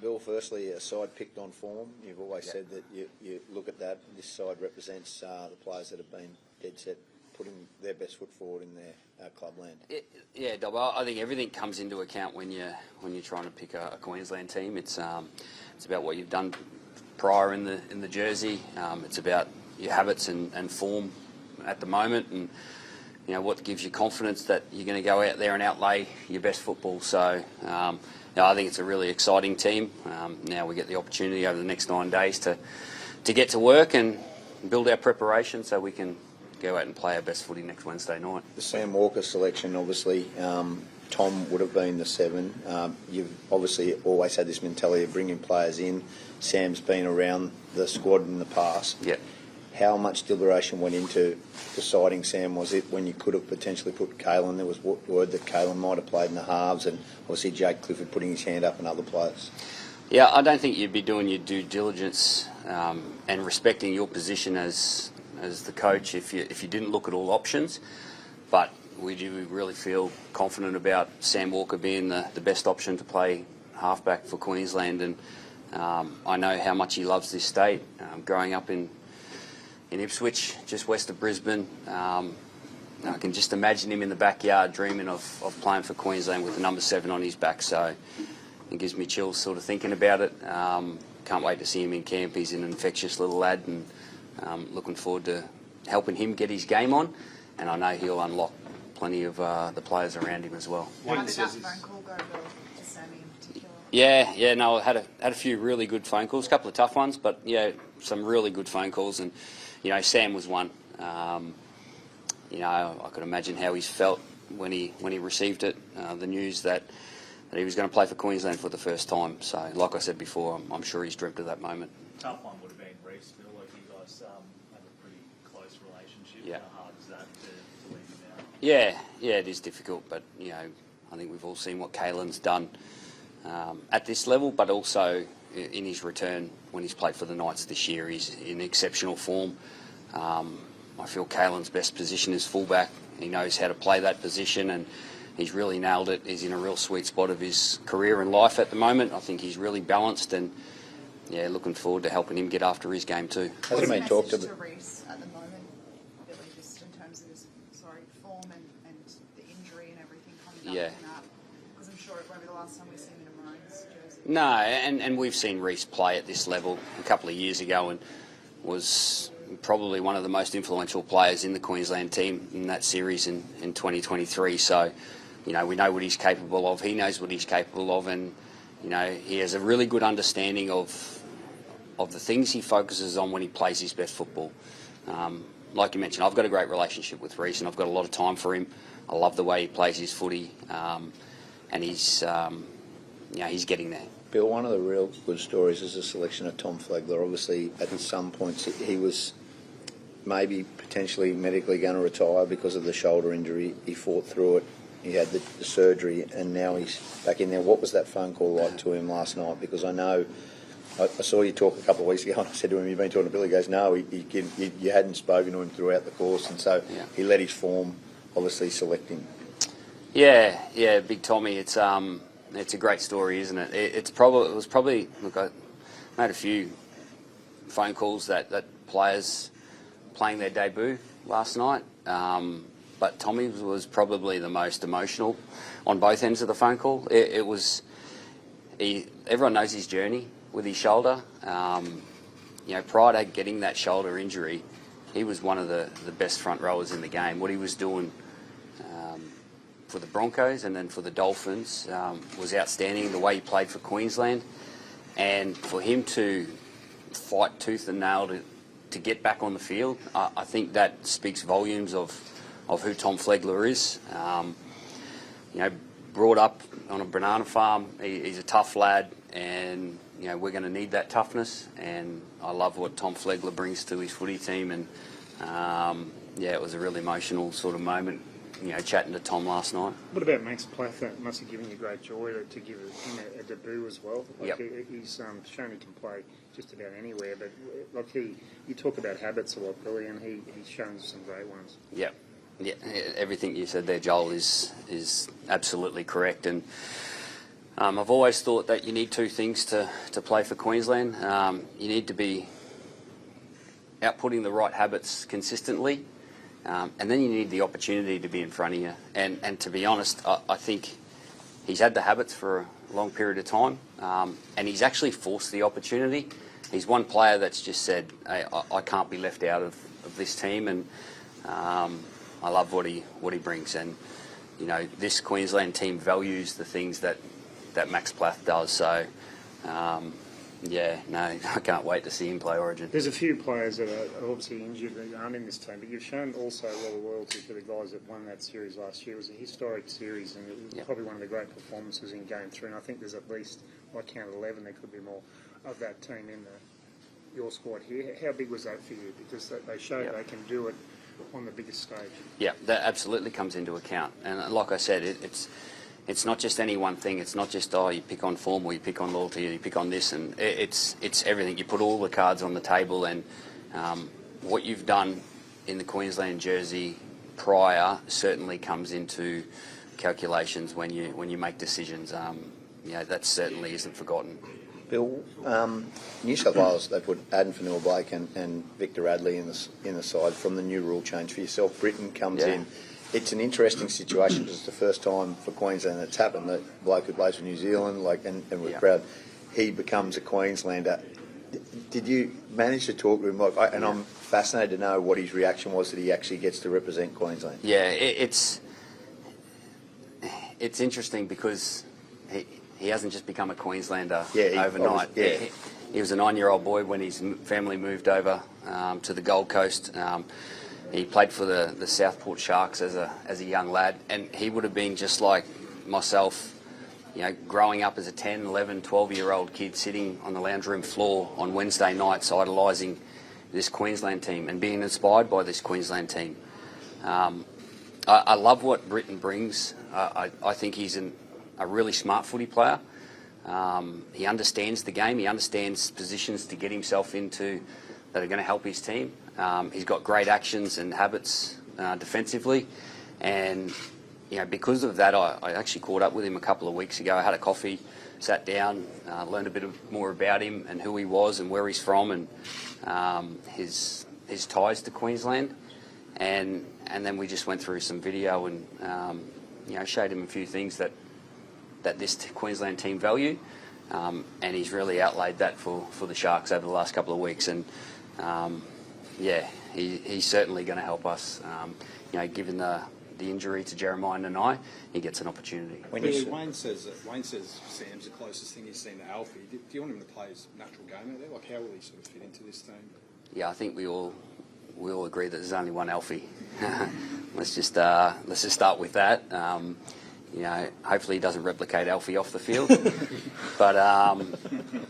Bill, firstly, a side picked on form. You've always said that you look at that. This side represents the players that have been dead set, putting their best foot forward in their clubland. Yeah, Dob, I think everything comes into account when you're trying to pick a Queensland team. It's about what you've done prior in the jersey. It's about your habits and form at the moment, and what gives you confidence that you're going to go out there and outlay your best football. So I think it's a really exciting team. Now we get the opportunity over the next 9 days to get to work and build our preparation so we can go out and play our best footy next Wednesday night. The Sam Walker selection, obviously, Tom would have been the 7. You've obviously always had this mentality of bringing players in. Sam's been around the squad in the past. Yeah. How much deliberation went into deciding Sam? Was it when you could have potentially put Kalyn? There was word that Kalyn might have played in the halves, and obviously Jake Clifford putting his hand up and other players. Yeah, I don't think you'd be doing your due diligence and respecting your position as the coach if you didn't look at all options. But we do really feel confident about Sam Walker being the best option to play halfback for Queensland, and I know how much he loves this state. Growing up in Ipswich, just west of Brisbane, I can just imagine him in the backyard dreaming of playing for Queensland with the number 7 on his back. So it gives me chills sort of thinking about it. Can't wait to see him in camp. He's an infectious little lad, and looking forward to helping him get his game on. And I know he'll unlock plenty of the players around him as well. How did that phone call go, Bill, to Sammy in particular? Yeah. No, I had a few really good phone calls, a couple of tough ones, but yeah, some really good phone calls. And Sam was one. I could imagine how he's felt when he received it, the news that he was going to play for Queensland for the first time. So, like I said before, I'm sure he's dreamt of that moment. Tough one would have been Reece, Bill. Like you guys have a pretty close relationship. Yeah. How hard is that to leave him out? Yeah, it is difficult, but I think we've all seen what Kalyn's done at this level, but also in his return when he's played for the Knights this year. He's in exceptional form. I feel Kalyn's best position is fullback. He knows how to play that position, and he's really nailed it. He's in a real sweet spot of his career and life at the moment. I think he's really balanced, and looking forward to helping him get after his game too. Has it been talked about? To Reece at the moment, Billy, just in terms of his form and the injury and everything coming up in that? Because I'm sure it won't be the last time we see him in a Maroons jersey. No, and we've seen Reece play at this level a couple of years ago and was probably one of the most influential players in the Queensland team in that series in 2023. So, we know what he's capable of. He knows what he's capable of, and he has a really good understanding of the things he focuses on when he plays his best football. Like you mentioned, I've got a great relationship with Reece, and I've got a lot of time for him. I love the way he plays his footy, and he's getting there. Bill, one of the real good stories is the selection of Tom Flegler. Obviously, at some points, he was maybe potentially medically going to retire because of the shoulder injury. He fought through it. He had the surgery, and now he's back in there. What was that phone call like to him last night? Because I know I saw you talk a couple of weeks ago, and I said to him, "You've been talking to Billy." He goes, "No, you hadn't spoken to him throughout the course," and so he let his form obviously select him. Yeah, Big Tommy. It's a great story, isn't it? It was probably look. I made a few phone calls that players playing their debut last night. But Tommy was probably the most emotional on both ends of the phone call. Everyone knows his journey with his shoulder. Prior to getting that shoulder injury, he was one of the best front rowers in the game. What he was doing for the Broncos and then for the Dolphins was outstanding. The way he played for Queensland, and for him to fight tooth and nail to get back on the field, I think that speaks volumes of who Tom Flegler is. Brought up on a banana farm, he's a tough lad, and we're going to need that toughness. And I love what Tom Flegler brings to his footy team. And it was a really emotional sort of moment, chatting to Tom last night. What about Max Plath? That must have given you great joy to give him a debut as well. He's shown he can play just about anywhere. But you talk about habits a lot, Billy, and he's shown some great ones. Yeah, everything you said there, Joel, is absolutely correct. And I've always thought that you need two things to play for Queensland. You need to be outputting the right habits consistently, and then you need the opportunity to be in front of you. And to be honest, I think he's had the habits for a long period of time, and he's actually forced the opportunity. He's one player that's just said, hey, I can't be left out of this team, and I love what he brings. And you know, this Queensland team values the things that Max Plath does. So yeah, no, I can't wait to see him play Origin. There's a few players that are obviously injured that aren't in this team, but you've shown also a lot of loyalty to the guys that won that series last year. It was a historic series, and it was probably one of the great performances in Game 3. And I think there's at least, I counted 11, there could be more, of that team in your squad here. How big was that for you? Because they showed they can do it on the biggest stage. Yeah, that absolutely comes into account. And like I said, it's not just any one thing. It's not just, you pick on form or you pick on loyalty or you pick on this. And it's everything. You put all the cards on the table, and what you've done in the Queensland jersey prior certainly comes into calculations when you make decisions. That certainly isn't forgotten. Bill, New South Wales, they put Adam Fanua-Blake and Victor Radley in the side from the new rule change. For yourself, Briton comes in. It's an interesting situation because it's the first time for Queensland that's happened. That bloke who plays for New Zealand, and we're proud, he becomes a Queenslander. Did you manage to talk to him? And I'm fascinated to know what his reaction was that he actually gets to represent Queensland. Yeah, it's interesting because he hasn't just become a Queenslander overnight. He was a 9-year-old boy when his family moved over to the Gold Coast. He played for the Southport Sharks as a young lad, and he would have been just like myself, growing up as a 10, 11, 12-year-old kid sitting on the lounge room floor on Wednesday nights idolising this Queensland team and being inspired by this Queensland team. I love what Briton brings. I think he's a really smart footy player. He understands the game. He understands positions to get himself into that are going to help his team. He's got great actions and habits defensively, and because of that, I actually caught up with him a couple of weeks ago. I had a coffee, sat down, learned a bit more about him and who he was and where he's from, and his ties to Queensland, and then we just went through some video and showed him a few things that this Queensland team value, and he's really outlaid that for the Sharks over the last couple of weeks. And he's certainly going to help us. Given the injury to Jeremiah Nanai, he gets an opportunity. Wayne says Sam's the closest thing he's seen to Alfie. Do you want him to play his natural game out there? Like, how will he sort of fit into this team? Yeah, I think we all agree that there's only one Alfie. Let's just start with that. Hopefully he doesn't replicate Alfie off the field. But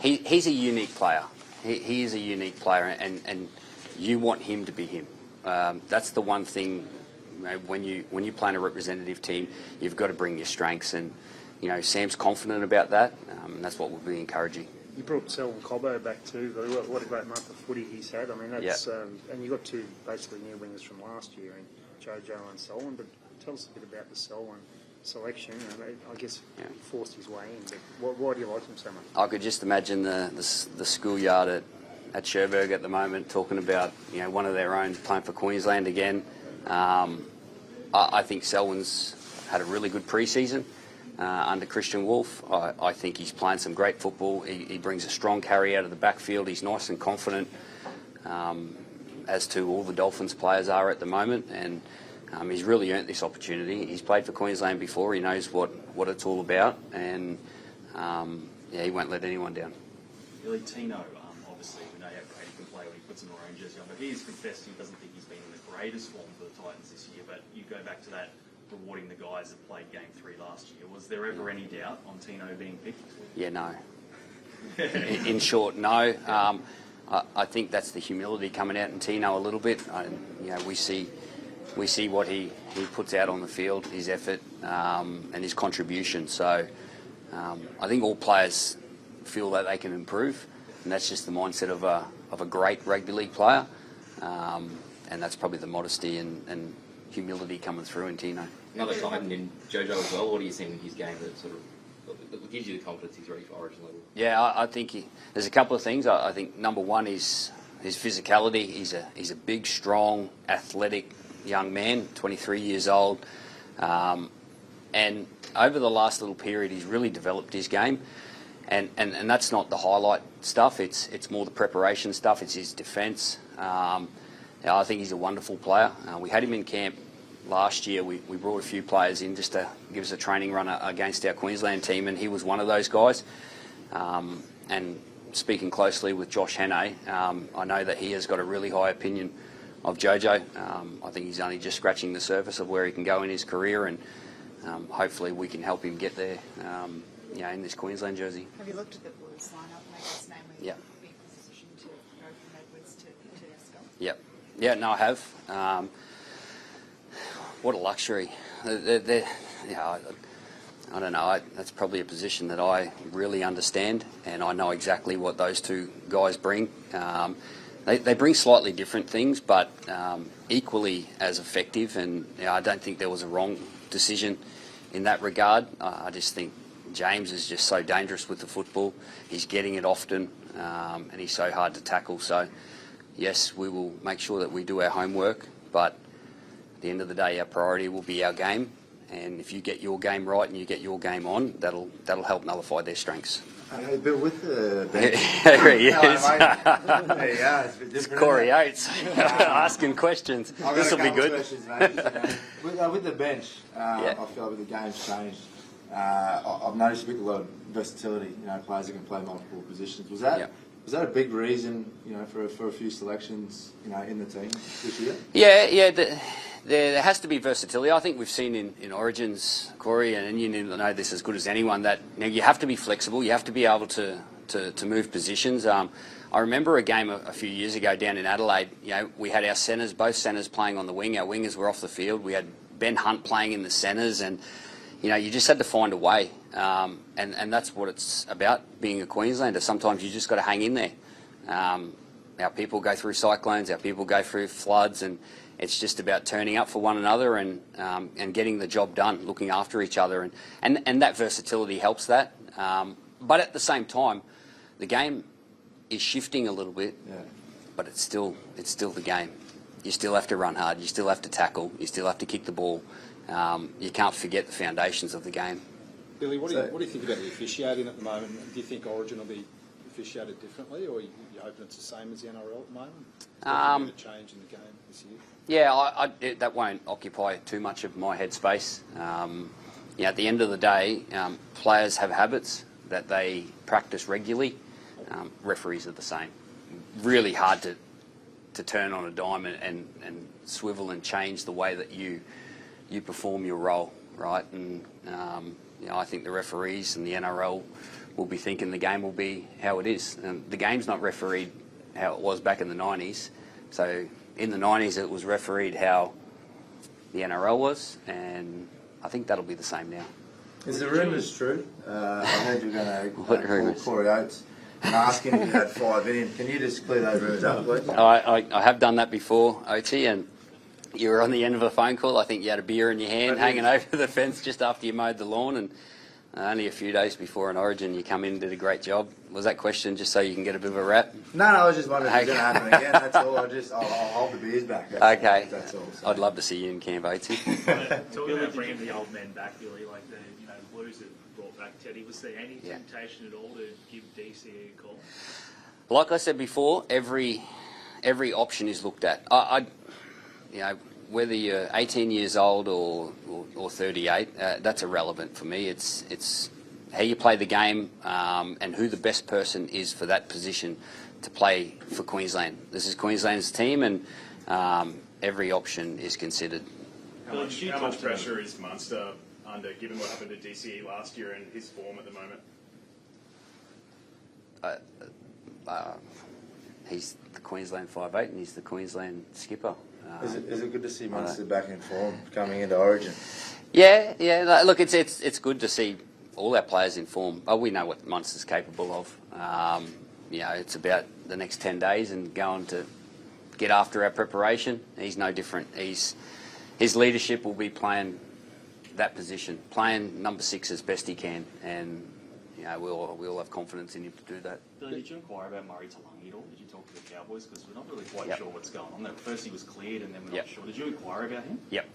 he's a unique player. He is a unique player, and you want him to be him. That's the one thing. When you play in a representative team, you've got to bring your strengths, and Sam's confident about that, and that's what we'll be encouraging. You brought Selwyn Cobbo back too. What a great month of footy he's had. I mean, that's and you got two basically new wingers from last year, and Jojo and Selwyn. But tell us a bit about the Selwyn selection. I guess he forced his way in. But why do you like him so much? I could just imagine the schoolyard at Cherbourg at the moment talking about one of their own playing for Queensland again. I think Selwyn's had a really good pre-season under Christian Wolf. I think he's playing some great football. He brings a strong carry out of the backfield. He's nice and confident, as to all the Dolphins players are at the moment, and he's really earned this opportunity. He's played for Queensland before. He knows what it's all about, and he won't let anyone down. Billy, Tino, obviously we know how great he can play when he puts an orange jersey on, but he's confessed he doesn't think he's been in the greatest form for the Titans this year. But you go back to that rewarding the guys that played Game 3 last year. Was there ever any doubt on Tino being picked? Yeah, no. In short, no. I think that's the humility coming out in Tino a little bit. We see what he puts out on the field, his effort, and his contribution. So I think all players feel that they can improve, and that's just the mindset of a great rugby league player, and that's probably the modesty and humility coming through in Tino. Another Titan in Jojo as well. What do you see in his game that sort of It gives you the confidence he's ready for Origin level. Yeah, I think there's a couple of things. I think number one is his physicality. He's a big, strong, athletic young man, 23 years old, and over the last little period, he's really developed his game. And that's not the highlight stuff. It's more the preparation stuff. It's his defence. I think he's a wonderful player. We had him in camp last year. We brought a few players in just to give us a training run against our Queensland team, and he was one of those guys. And speaking closely with Josh Hannay, I know that he has got a really high opinion of Jojo. I think he's only just scratching the surface of where he can go in his career, and hopefully we can help him get there. In this Queensland jersey. Have you looked at the Blues lineup, namely Yeah. be in position to go from Edwards to Escott? Yep. Yeah, no, I have. What a luxury. I don't know. That's probably a position that I really understand, and I know exactly what those two guys bring. They bring slightly different things, but equally as effective, and I don't think there was a wrong decision in that regard. I just think James is just so dangerous with the football. He's getting it often, and he's so hard to tackle. So, yes, we will make sure that we do our homework, but at the end of the day, our priority will be our game. And if you get your game right and you get your game on, that'll help nullify their strengths. Hey, Bill, with the bench... There he is. Hello, mate. Yeah, it's a bit It's different. Corey Oates asking questions. I've got This a will be couple good. questions, mate. With the bench, Yeah. I feel like with the game's changed. I've noticed a lot of versatility. Players that can play multiple positions. Was that a big reason, for a few selections, in the team this year? Yeah. There has to be versatility. I think we've seen in Origins, Corey, and you know this as good as anyone, that you have to be flexible. You have to be able to move positions. I remember a game a few years ago down in Adelaide. We had our centres, both centres playing on the wing. Our wingers were off the field. We had Ben Hunt playing in the centres, and you just had to find a way. And that's what it's about, being a Queenslander. Sometimes you just got to hang in there. Our people go through cyclones. Our people go through floods, and it's just about turning up for one another and getting the job done, looking after each other, and that versatility helps that. But at the same time, the game is shifting a little bit, but it's still the game. You still have to run hard. You still have to tackle. You still have to kick the ball. You can't forget the foundations of the game. Billy, what do you think about the officiating at the moment? Do you think Origin will be officiated differently, or are you hoping it's the same as the NRL at the moment? A bit of change in the game this year? Yeah, that won't occupy too much of my headspace. At the end of the day, players have habits that they practice regularly. Referees are the same. Really hard to turn on a dime and swivel and change the way that you perform your role, right? And I think the referees and the NRL will be thinking the game will be how it is. The game's not refereed how it was back in the 90s. So in the 90s it was refereed how the NRL was, and I think that'll be the same now. Is the rumours true? I heard you were going to What call rumours? Corey Oates and ask him if he had 5 in him. Can you just clear those rumours up, please? I have done that before, OT, and you were on the end of a phone call. I think you had a beer in your hand hanging over the fence just after you mowed the lawn, and only a few days before an Origin you come in and did a great job. Was that question just so you can get a bit of a rap? No, I was just wondering if it's going to happen again. That's all. I'll hold the beers back. That's all. So. I'd love to see you in camp, OT. Talking about bringing the old men back, Billy, like the Blues have brought back Teddy. Was there any temptation at all to give DC a call? Like I said before, every option is looked at. Whether you're 18 years old or 38, that's irrelevant for me. It's how you play the game and who the best person is for that position to play for Queensland. This is Queensland's team, and every option is considered. How much pressure is Munster under, given what happened to DCE last year and his form at the moment? He's the Queensland 5'8", and he's the Queensland skipper. Is it good to see Munster back in form coming into Origin? Yeah. Look, it's good to see all our players in form. Oh, we know what Munster's capable of. It's about the next 10 days and going to get after our preparation. He's no different. His leadership will be playing that position, playing number 6 as best he can, and we all have confidence in him to do that. Billy, did you inquire about Murray Taulagi at all? Did you talk to the Cowboys? Because we're not really quite Yep. sure what's going on there. First he was cleared, and then we're Yep. not sure. Did you inquire about him? Yep.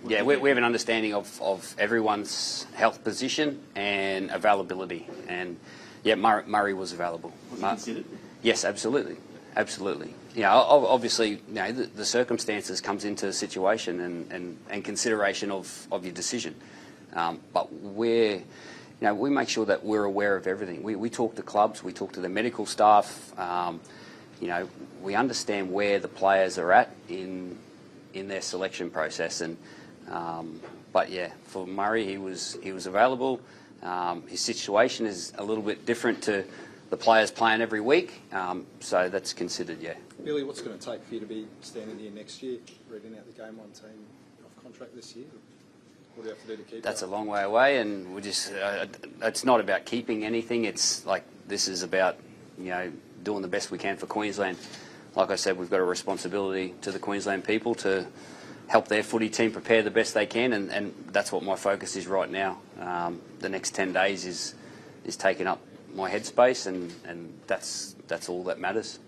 Yeah, we have an understanding of everyone's health position and availability, and yeah, Murray was available. Was he considered? Yes, absolutely, absolutely. Obviously, the circumstances comes into the situation and consideration of your decision, but we make sure that we're aware of everything. We talk to clubs, we talk to the medical staff. We understand where the players are at in their selection process, and but yeah, for Murray, he was available. His situation is a little bit different to the players playing every week, so that's considered, yeah. Billy, what's going to take for you to be standing here next year, reading out the Game 1 team off contract this year? What do you have to do to keep That's that? a long way away, and we just it's not about keeping anything. It's like this is about doing the best we can for Queensland. Like I said, we've got a responsibility to the Queensland people to help their footy team prepare the best they can, and that's what my focus is right now. The next 10 days is taking up my headspace, and that's all that matters.